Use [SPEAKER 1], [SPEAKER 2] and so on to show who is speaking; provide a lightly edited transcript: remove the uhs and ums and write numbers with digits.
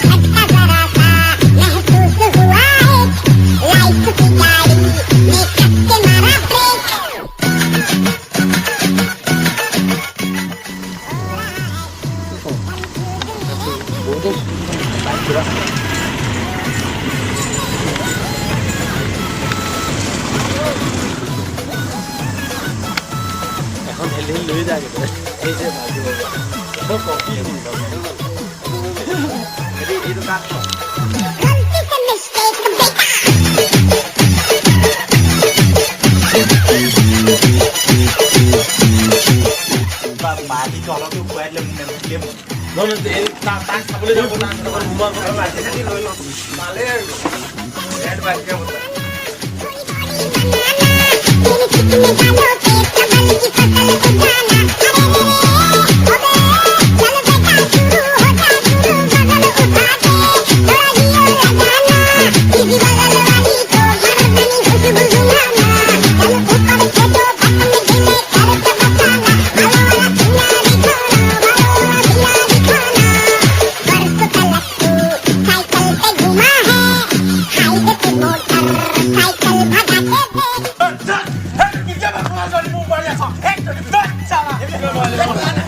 [SPEAKER 1] झटका जरा सा महसूस हुआ एक लाइफ की गाड़ी ने कस के मारा ब्रेक।
[SPEAKER 2] এখন ঠেলি ঠেলি লৈ যায় কিন্তু এই যে ভাজি কপি এইটো কাট
[SPEAKER 1] गलती से मिस्टेक बेटा
[SPEAKER 3] মাটি তলতো খুৱাই দিলে মোক নেম
[SPEAKER 2] নহয় এই তাক চাবলৈ যাব না ৰুমাল
[SPEAKER 3] আৰু মাটি চাটি লৈ লওঁ পালে আৰু ৰেড বাজিকে মত
[SPEAKER 1] तेरे कितने गालों पे कमल की फसल उगाना। अरे रे अबे चल बेटा शुरू हो जा शुरू बगल उठा दे थोड़ा हियो लगाना किसी बगल वाली को मर्दनी खुशबू सुनाना। चल ऊपर से दो बटन गिने करके बताना हवा वाला सिंगारी खाना हवा वाला सिंगारी खाना। बरस तलक तू साइकिल पे घुमा है हाईवे पे मोटर साइकिल भगा के देख।
[SPEAKER 3] Hei, que diabo é que nós olhamos para essa? Hei, que diabo é que